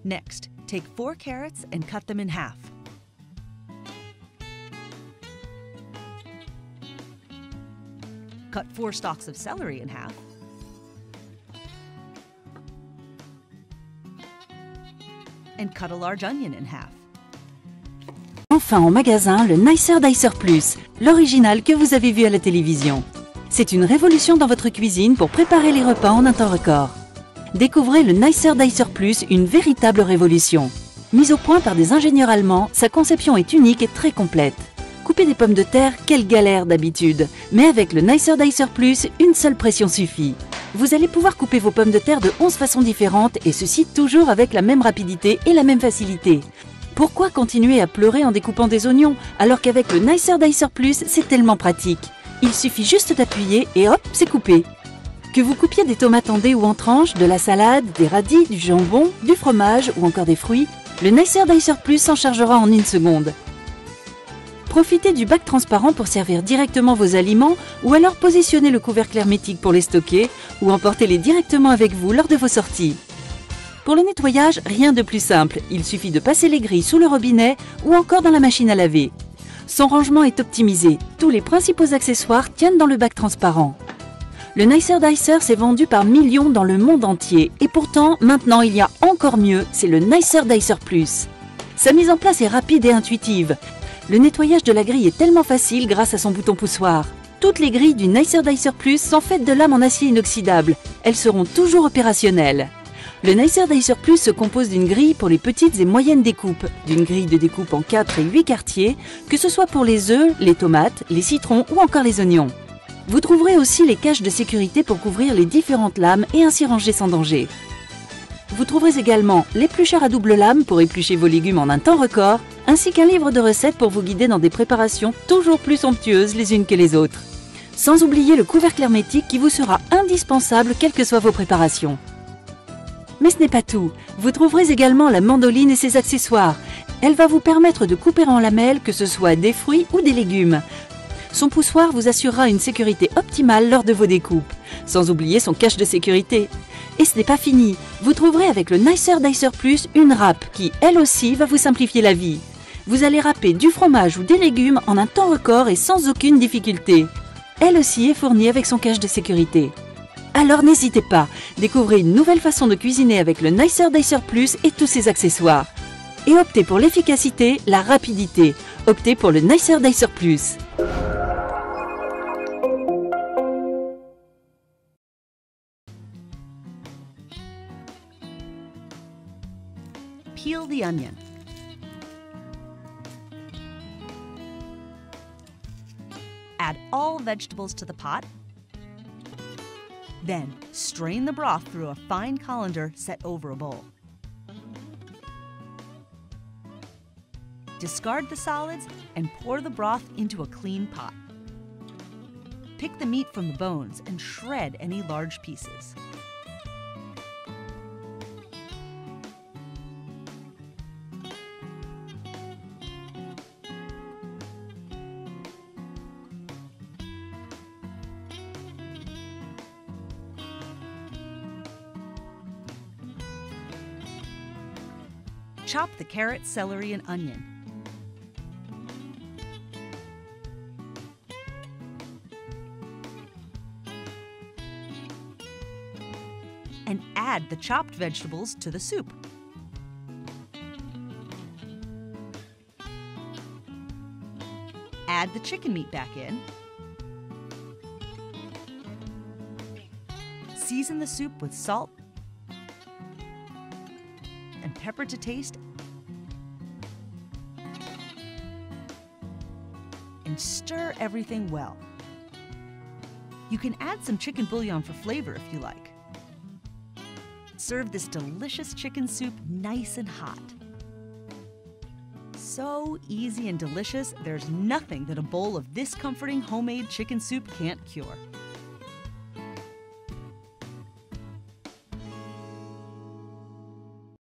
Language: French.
Next, take 4 carrots and cut them in half. Cut 4 stalks of celery in half. And cut a large onion in half. Enfin en magasin, le Nicer Dicer Plus, l'original que vous avez vu à la télévision. C'est une révolution dans votre cuisine pour préparer les repas en un temps record. Découvrez le Nicer Dicer Plus, une véritable révolution. Mise au point par des ingénieurs allemands, sa conception est unique et très complète. Couper des pommes de terre, quelle galère d'habitude. Mais avec le Nicer Dicer Plus, une seule pression suffit. Vous allez pouvoir couper vos pommes de terre de 11 façons différentes et ceci toujours avec la même rapidité et la même facilité. Pourquoi continuer à pleurer en découpant des oignons alors qu'avec le Nicer Dicer Plus, c'est tellement pratique. Il suffit juste d'appuyer et hop, c'est coupé. Que vous coupiez des tomates en dés ou en tranches, de la salade, des radis, du jambon, du fromage ou encore des fruits, le Nicer Dicer Plus s'en chargera en 1 seconde. Profitez du bac transparent pour servir directement vos aliments ou alors positionnez le couvercle hermétique pour les stocker ou emportez-les directement avec vous lors de vos sorties. Pour le nettoyage, rien de plus simple, il suffit de passer les grilles sous le robinet ou encore dans la machine à laver. Son rangement est optimisé, tous les principaux accessoires tiennent dans le bac transparent. Le Nicer Dicer s'est vendu par millions dans le monde entier et pourtant, maintenant il y a encore mieux, c'est le Nicer Dicer Plus. Sa mise en place est rapide et intuitive. Le nettoyage de la grille est tellement facile grâce à son bouton poussoir. Toutes les grilles du Nicer Dicer Plus sont faites de lames en acier inoxydable. Elles seront toujours opérationnelles. Le Nicer Dicer Plus se compose d'une grille pour les petites et moyennes découpes, d'une grille de découpe en 4 et 8 quartiers, que ce soit pour les œufs, les tomates, les citrons ou encore les oignons. Vous trouverez aussi les caches de sécurité pour couvrir les différentes lames et ainsi ranger sans danger. Vous trouverez également l'éplucheur à double lame pour éplucher vos légumes en un temps record, ainsi qu'un livre de recettes pour vous guider dans des préparations toujours plus somptueuses les unes que les autres. Sans oublier le couvercle hermétique qui vous sera indispensable quelles que soient vos préparations. Mais ce n'est pas tout, vous trouverez également la mandoline et ses accessoires. Elle va vous permettre de couper en lamelles que ce soit des fruits ou des légumes. Son poussoir vous assurera une sécurité optimale lors de vos découpes, sans oublier son cache de sécurité. Et ce n'est pas fini, vous trouverez avec le Nicer Dicer Plus une râpe qui, elle aussi, va vous simplifier la vie. Vous allez râper du fromage ou des légumes en un temps record et sans aucune difficulté. Elle aussi est fournie avec son cache de sécurité. Alors n'hésitez pas, découvrez une nouvelle façon de cuisiner avec le Nicer Dicer Plus et tous ses accessoires. Et optez pour l'efficacité, la rapidité. Optez pour le Nicer Dicer Plus. Peel the onion. Add all vegetables to the pot. Then, strain the broth through a fine colander set over a bowl. Discard the solids and pour the broth into a clean pot. Pick the meat from the bones and shred any large pieces. Chop the carrot, celery, and onion. And add the chopped vegetables to the soup. Add the chicken meat back in. Season the soup with salt and pepper to taste, and stir everything well. You can add some chicken bouillon for flavor if you like. Serve this delicious chicken soup nice and hot. So easy and delicious, there's nothing that a bowl of this comforting homemade chicken soup can't cure.